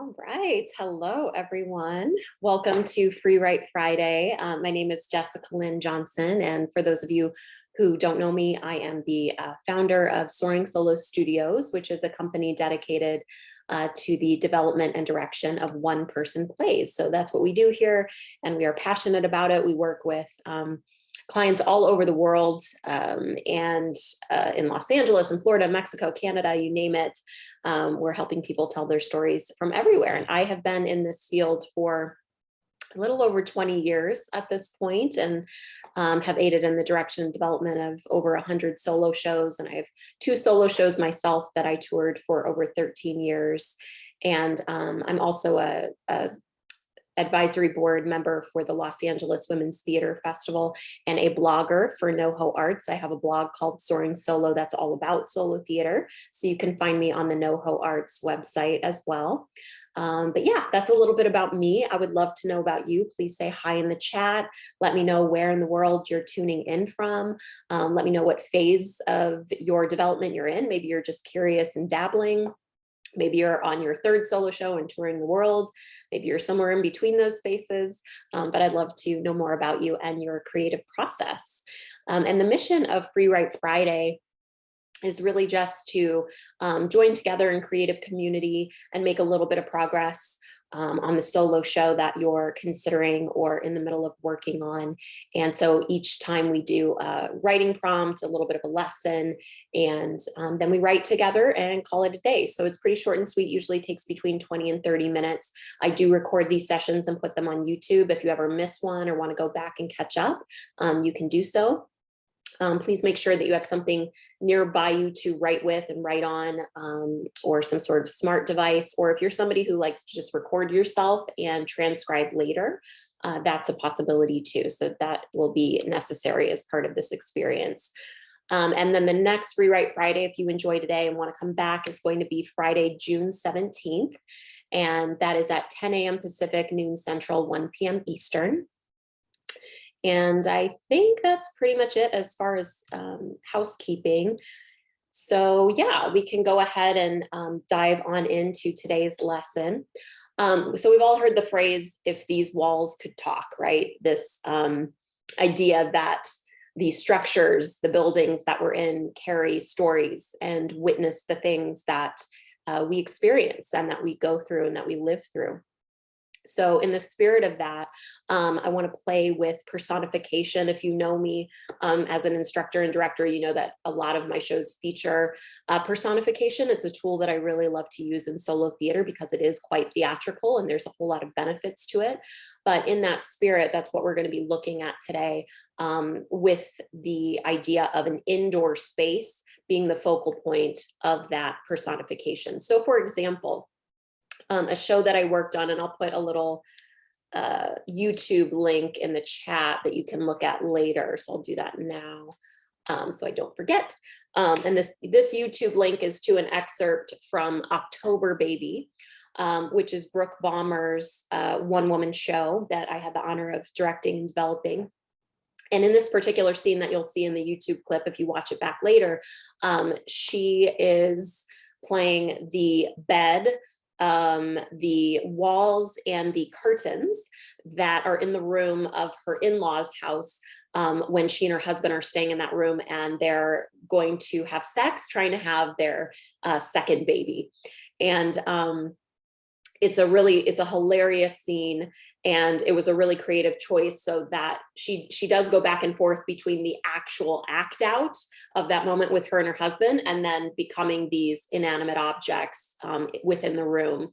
All right. Hello, everyone. Welcome to Free Write Friday. My name is Jessica Lynn Johnson. And for those of you who don't know me, I am the founder of Soaring Solo Studios, which is a company dedicated to the development and direction of one-person plays. So that's what we do here, and we are passionate about it. We work with clients all over the world and in Los Angeles, in Florida, Mexico, Canada, you name it. We're helping people tell their stories from everywhere. And I have been in this field for a little over 20 years at this point, and have aided in the direction and development of over 100 solo shows. And I have 2 solo shows myself that I toured for over 13 years. And I'm also a advisory board member for the Los Angeles Women's Theater Festival and a blogger for NoHo Arts. I have a blog called Soaring Solo that's all about solo theater. So you can find me on the NoHo Arts website as well. But yeah, that's a little bit about me. I would love to know about you. Please say hi in the chat. Let me know where in the world you're tuning in from. Let me know what phase of your development you're in. Maybe you're just curious and dabbling. Maybe you're on your 3rd solo show and touring the world. Maybe you're somewhere in between those spaces, but I'd love to know more about you and your creative process. And the mission of Free Write Friday is really just to join together in creative community and make a little bit of progress on the solo show that you're considering or in the middle of working on. And so each time we do a writing prompt, a little bit of a lesson, and then we write together and call it a day. So it's pretty short and sweet, usually takes between 20 and 30 minutes. I do record these sessions and put them on YouTube. If you ever miss one or want to go back and catch up, you can do so. Please make sure that you have something nearby you to write with and write on, or some sort of smart device. Or if you're somebody who likes to just record yourself and transcribe later, that's a possibility too. So that will be necessary as part of this experience. And then the next Rewrite Friday, if you enjoy today and want to come back, is going to be Friday, June 17th. And that is at 10 a.m. Pacific, noon Central, 1 p.m. Eastern. And I think that's pretty much it as far as housekeeping. So yeah, we can go ahead and dive on into today's lesson. So we've all heard the phrase, if these walls could talk, right? This idea that the structures, the buildings that we're in carry stories and witness the things that we experience and that we go through and that we live through. So in the spirit of that, I want to play with personification. If you know me as an instructor and director, you know that a lot of my shows feature personification. It's a tool that I really love to use in solo theater because it is quite theatrical and there's a whole lot of benefits to it. But in that spirit, that's what we're going to be looking at today, with the idea of an indoor space being the focal point of that personification. So for example, a show that I worked on, and I'll put a little YouTube link in the chat that you can look at later. So I'll do that now so I don't forget. And this YouTube link is to an excerpt from October Baby, which is Brooke Baumer's one-woman show that I had the honor of directing and developing. And in this particular scene that you'll see in the YouTube clip, if you watch it back later, she is playing the bed, the walls and the curtains that are in the room of her in-laws' house when she and her husband are staying in that room, and they're going to have sex, trying to have their 2nd baby. And it's a hilarious scene, and it was a really creative choice so that she does go back and forth between the actual act out of that moment with her and her husband and then becoming these inanimate objects within the room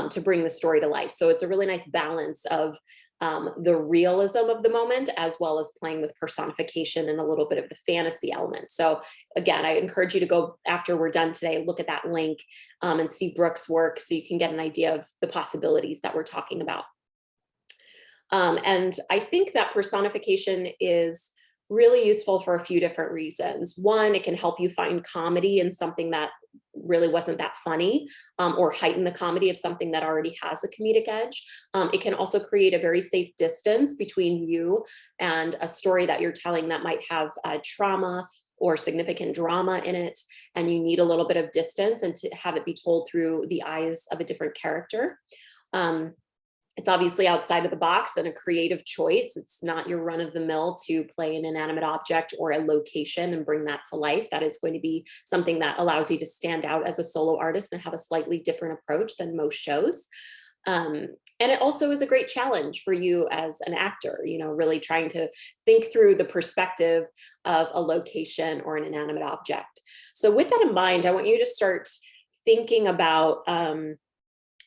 to bring the story to life. So it's a really nice balance of the realism of the moment as well as playing with personification and a little bit of the fantasy element. So again, I encourage you to go after we're done today, look at that link and see Brooke's work so you can get an idea of the possibilities that we're talking about. And I think that personification is really useful for a few different reasons. One, it can help you find comedy in something that really wasn't that funny, or heighten the comedy of something that already has a comedic edge. It can also create a very safe distance between you and a story that you're telling that might have trauma or significant drama in it, and you need a little bit of distance and to have it be told through the eyes of a different character. It's obviously outside of the box and a creative choice. It's not your run of the mill to play an inanimate object or a location and bring that to life. That is going to be something that allows you to stand out as a solo artist and have a slightly different approach than most shows. And it also is a great challenge for you as an actor, you know, really trying to think through the perspective of a location or an inanimate object. So with that in mind, I want you to start thinking about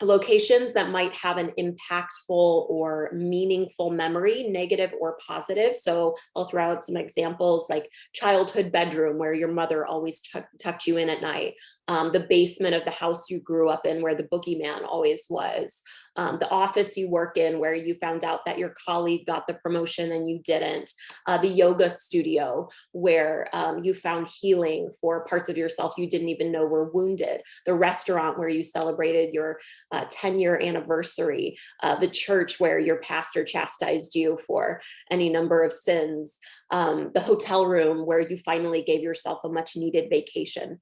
locations that might have an impactful or meaningful memory, negative or positive. So I'll throw out some examples like childhood bedroom where your mother always tucked you in at night, the basement of the house you grew up in where the boogeyman always was, the office you work in where you found out that your colleague got the promotion and you didn't, the yoga studio where you found healing for parts of yourself you didn't even know were wounded, the restaurant where you celebrated your 10-year anniversary, the church where your pastor chastised you for any number of sins, the hotel room where you finally gave yourself a much needed vacation.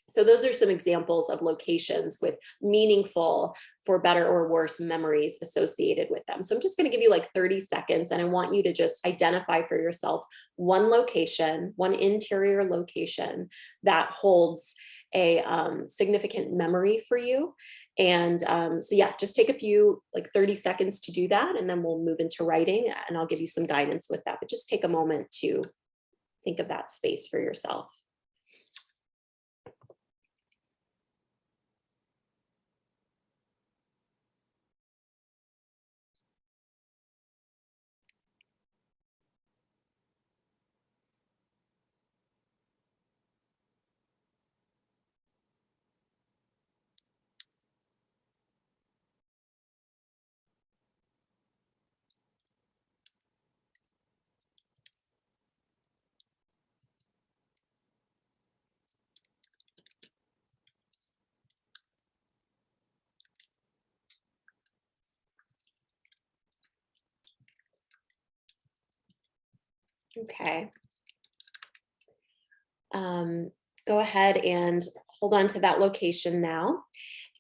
So those are some examples of locations with meaningful, for better or worse, memories associated with them. So I'm just going to give you like 30 seconds and I want you to just identify for yourself one location, one interior location that holds a significant memory for you. And so yeah, just take a few, like 30 seconds to do that, and then we'll move into writing and I'll give you some guidance with that, but just take a moment to think of that space for yourself. Okay. Go ahead and hold on to that location now.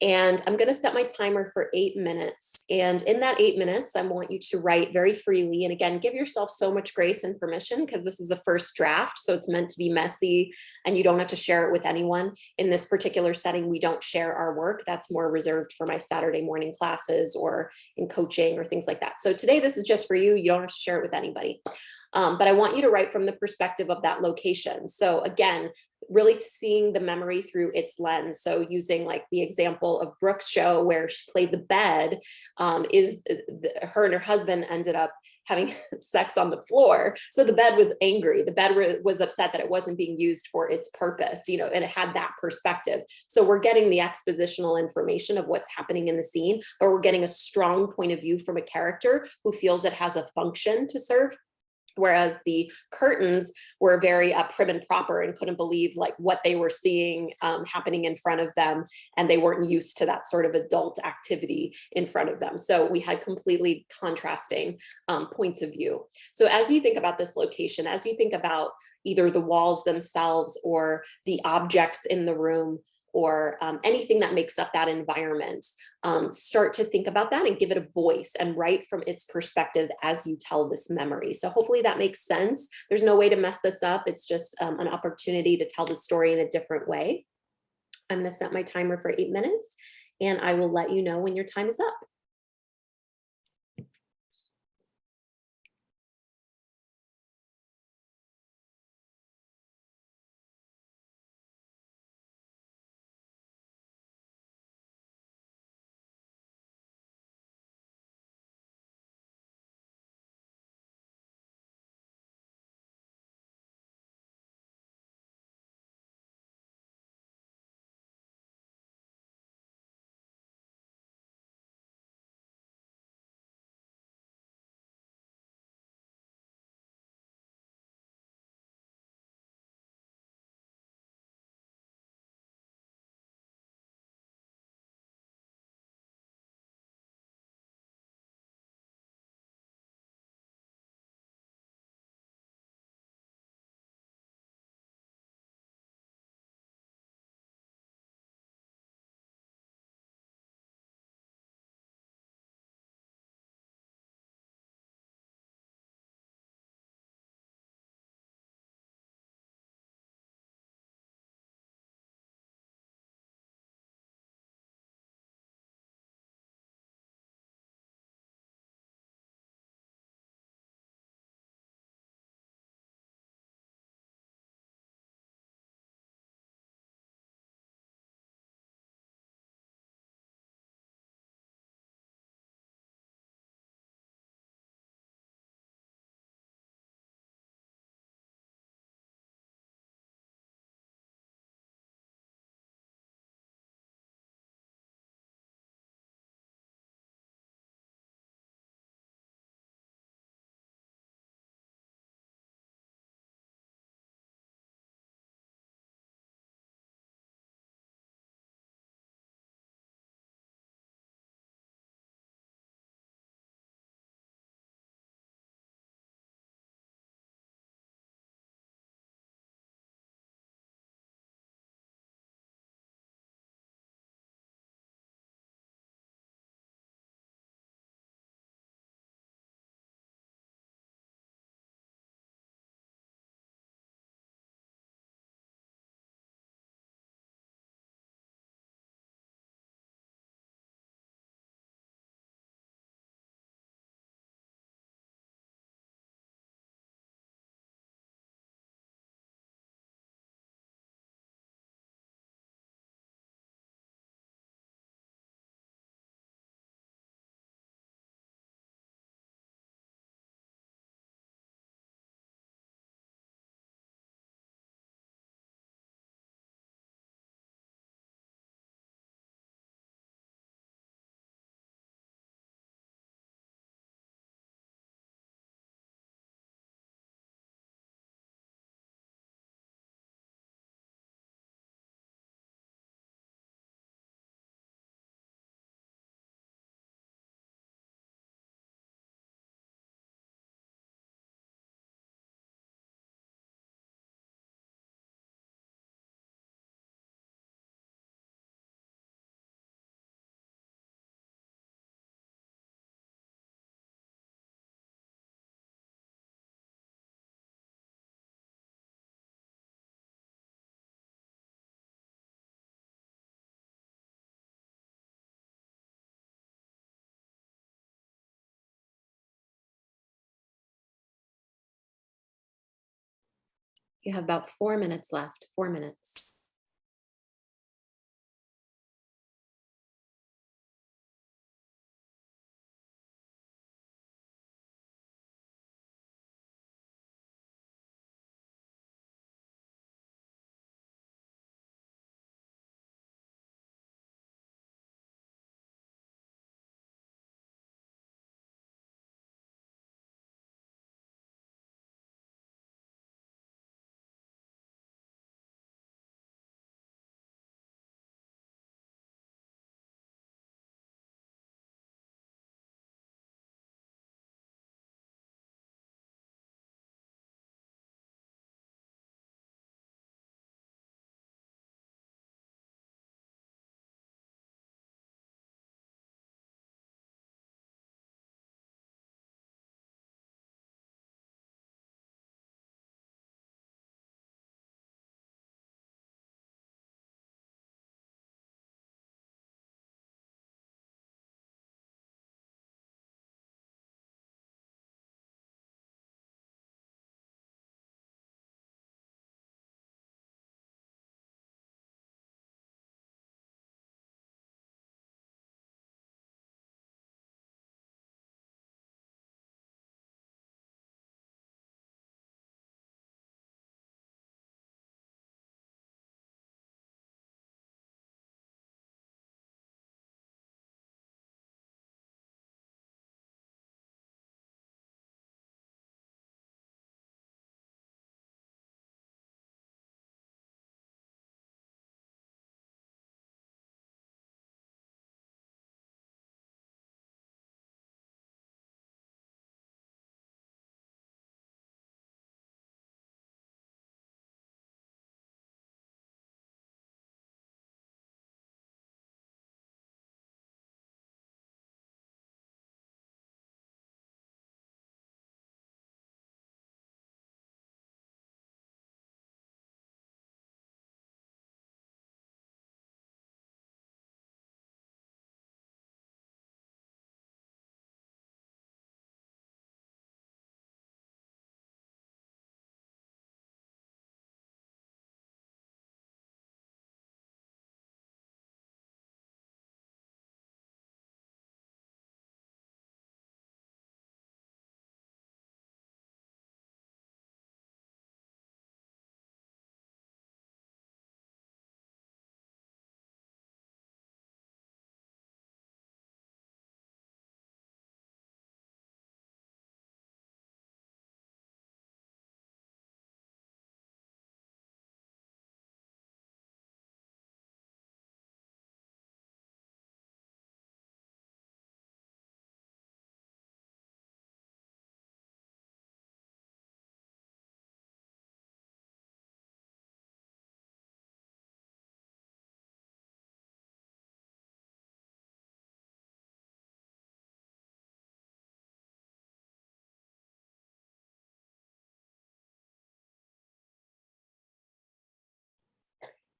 And I'm going to set my timer for 8 minutes. And in that 8 minutes, I want you to write very freely. And again, give yourself so much grace and permission because this is a first draft. So it's meant to be messy and you don't have to share it with anyone. In this particular setting, we don't share our work. That's more reserved for my Saturday morning classes or in coaching or things like that. So today, this is just for you. You don't have to share it with anybody. But I want you to write from the perspective of that location. So again, really seeing the memory through its lens. So using like the example of Brooke's show where she played the bed, her and her husband ended up having sex on the floor. So the bed was angry. The bed was upset that it wasn't being used for its purpose, you know, and it had that perspective. So we're getting the expositional information of what's happening in the scene, but we're getting a strong point of view from a character who feels it has a function to serve. Whereas the curtains were very prim and proper and couldn't believe like what they were seeing happening in front of them. And they weren't used to that sort of adult activity in front of them. So we had completely contrasting points of view. So as you think about this location, as you think about either the walls themselves or the objects in the room, or anything that makes up that environment, start to think about that and give it a voice and write from its perspective as you tell this memory. So hopefully that makes sense. There's no way to mess this up. It's just an opportunity to tell the story in a different way. I'm going to set my timer for 8 minutes and I will let you know when your time is up. You have about 4 minutes left, 4 minutes.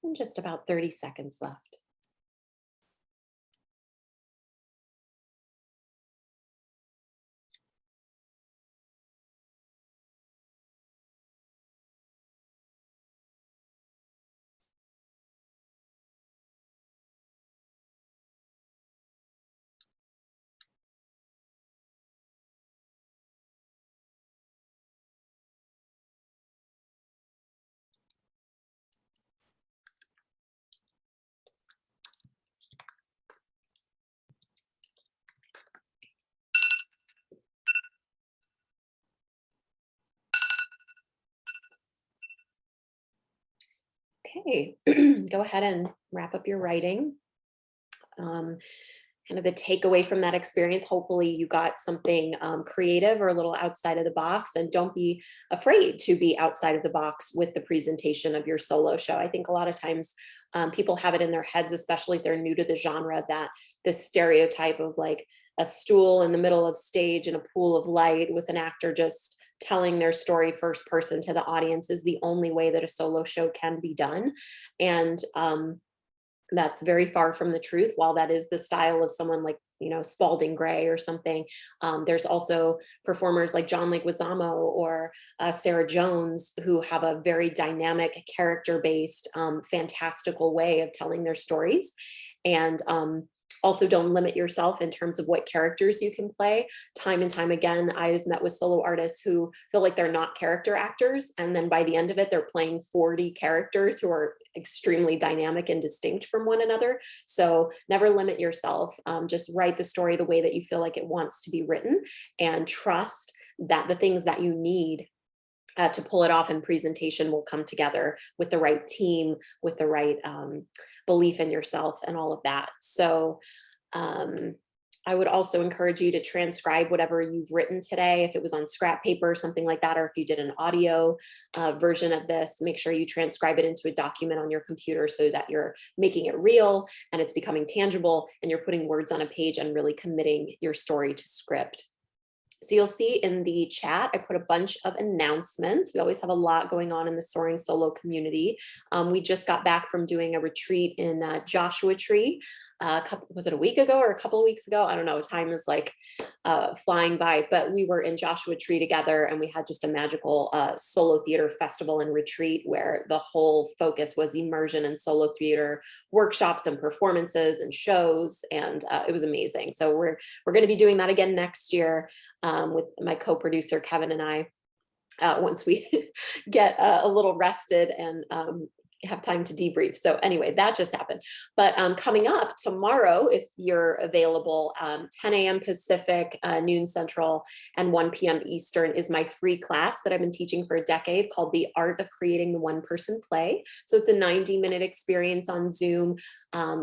And just about 30 seconds left. Okay, go ahead and wrap up your writing. Kind of the takeaway from that experience, hopefully you got something creative or a little outside of the box, and don't be afraid to be outside of the box with the presentation of your solo show. I think a lot of times people have it in their heads, especially if they're new to the genre, that this stereotype of like a stool in the middle of stage and a pool of light with an actor just telling their story first person to the audience is the only way that a solo show can be done. And That's very far from the truth. While that is the style of someone like, Spalding Gray or something, there's also performers like John Leguizamo or Sarah Jones who have a very dynamic, character-based, fantastical way of telling their stories. And also don't limit yourself in terms of what characters you can play. Time and time again, I've met with solo artists who feel like they're not character actors. And then by the end of it, they're playing 40 characters who are extremely dynamic and distinct from one another. So never limit yourself. Just write the story the way that you feel like it wants to be written, and trust that the things that you need to pull it off in presentation will come together with the right team, with the right belief in yourself and all of that. So I would also encourage you to transcribe whatever you've written today. If it was on scrap paper or something like that, or if you did an audio version of this, make sure you transcribe it into a document on your computer so that you're making it real and it's becoming tangible and you're putting words on a page and really committing your story to script. So you'll see in the chat, I put a bunch of announcements. We always have a lot going on in the Soaring Solo community. We just got back from doing a retreat in Joshua Tree. Was it a week ago or a couple of weeks ago? I don't know, time is like flying by, but we were in Joshua Tree together and we had just a magical solo theater festival and retreat where the whole focus was immersion in solo theater workshops and performances and shows. And it was amazing. So we're going to be doing that again next year with my co-producer, Kevin, and I, once we get a little rested and have time to debrief. So anyway, that just happened. But coming up tomorrow, if you're available, 10 a.m. Pacific, noon Central, and 1 p.m. Eastern is my free class that I've been teaching for a decade called The Art of Creating the One-Person Play. So it's a 90-minute experience on Zoom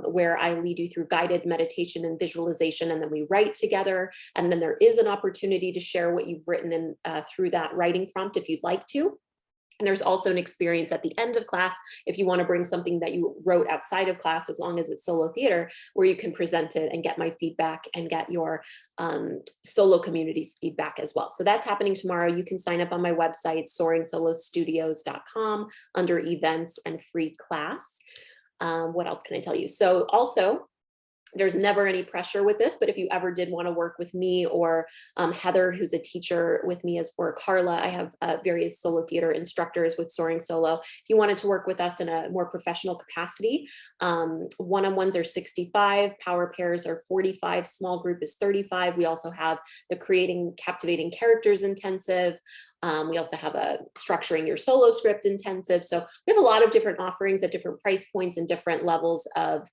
where I lead you through guided meditation and visualization, and then we write together. And then there is an opportunity to share what you've written in, through that writing prompt if you'd like to. And there's also an experience at the end of class, if you want to bring something that you wrote outside of class, as long as it's solo theater, where you can present it and get my feedback and get your solo community's feedback as well. So that's happening tomorrow. You can sign up on my website, soaringSoloStudios.com, under events and free class. What else can I tell you? So also, there's never any pressure with this, but if you ever did want to work with me or Heather, who's a teacher with me, or Carla, I have various solo theater instructors with Soaring Solo. If you wanted to work with us in a more professional capacity, one-on-ones are 65, power pairs are 45, small group is 35. We also have the Creating Captivating Characters intensive. We also have a Structuring Your Solo Script intensive. So we have a lot of different offerings at different price points and different levels of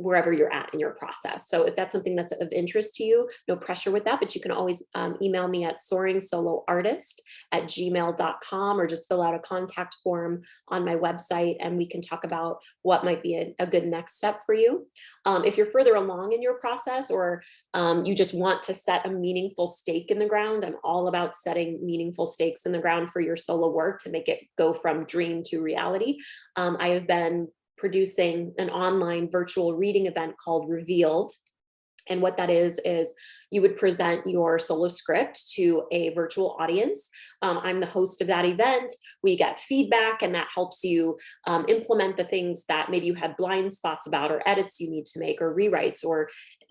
wherever you're at in your process. So if that's something that's of interest to you, no pressure with that, but you can always email me at soaringsoloartist@gmail.com or just fill out a contact form on my website and we can talk about what might be a good next step for you. If you're further along in your process or you just want to set a meaningful stake in the ground, I'm all about setting meaningful stakes in the ground for your solo work to make it go from dream to reality. I have been producing an online virtual reading event called Revealed. And what that is you would present your solo script to a virtual audience. I'm the host of that event. We get feedback and that helps you implement the things that maybe you had blind spots about or edits you need to make or rewrites, or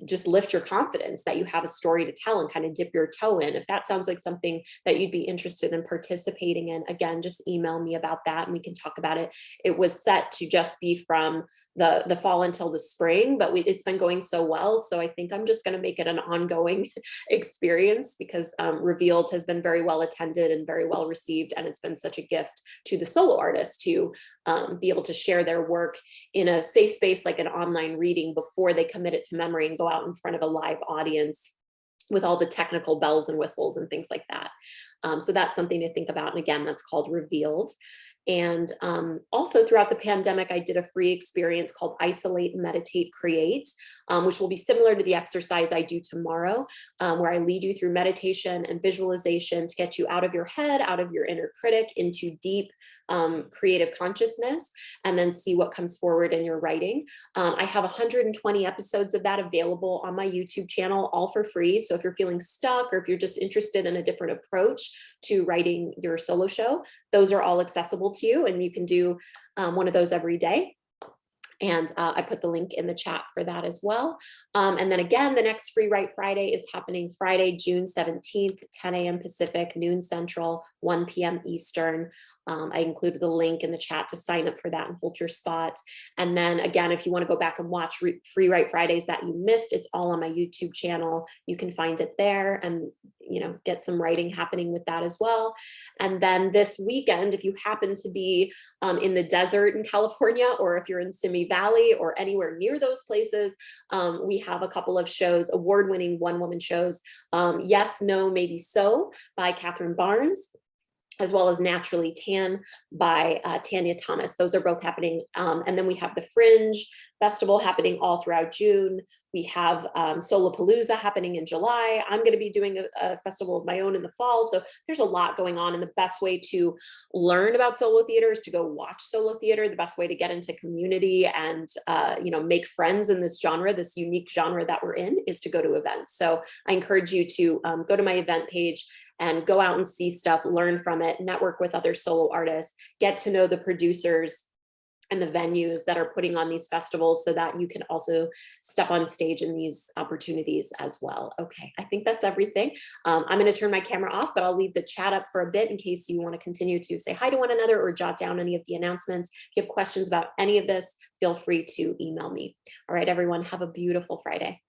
just lift your confidence that you have a story to tell and kind of dip your toe in. If that sounds like something that you'd be interested in participating in, again, just email me about that and we can talk about it. It was set to just be from the fall until the spring, but it's been going so well. So I think I'm just going to make it an ongoing experience because Revealed has been very well attended and very well received. And it's been such a gift to the solo artist to be able to share their work in a safe space, like an online reading, before they commit it to memory and go out in front of a live audience with all the technical bells and whistles and things like that. So that's something to think about. And again, that's called Revealed. And also throughout the pandemic, I did a free experience called Isolate, Meditate, Create, which will be similar to the exercise I do tomorrow, where I lead you through meditation and visualization to get you out of your head, out of your inner critic, into deep creative consciousness, and then see what comes forward in your writing. I have 120 episodes of that available on my YouTube channel, all for free. So if you're feeling stuck or if you're just interested in a different approach to writing your solo show, those are all accessible to you and you can do one of those every day. And I put the link in the chat for that as well. And then again, the next Free Write Friday is happening Friday, June 17th, 10 a.m. Pacific, noon Central, 1 p.m. Eastern. I included the link in the chat to sign up for that and hold your spot. And then again, if you want to go back and watch Free Write Fridays that you missed, it's all on my YouTube channel. You can find it there and, you know, get some writing happening with that as well. And then this weekend, if you happen to be in the desert in California, or if you're in Simi Valley or anywhere near those places, we have a couple of shows, award-winning one-woman shows, Yes, No, Maybe So by Catherine Barnes, as well as Naturally Tan by Tanya Thomas. Those are both happening. And then we have the Fringe Festival happening all throughout June. We have Solopalooza happening in July. I'm gonna be doing a festival of my own in the fall. So there's a lot going on, and the best way to learn about solo theater is to go watch solo theater. The best way to get into community and you know, make friends in this genre, this unique genre that we're in, is to go to events. So I encourage you to go to my event page and go out and see stuff, learn from it, network with other solo artists, get to know the producers and the venues that are putting on these festivals so that you can also step on stage in these opportunities as well. Okay, I think that's everything. I'm gonna turn my camera off, but I'll leave the chat up for a bit in case you wanna continue to say hi to one another or jot down any of the announcements. If you have questions about any of this, feel free to email me. All right, everyone, have a beautiful Friday.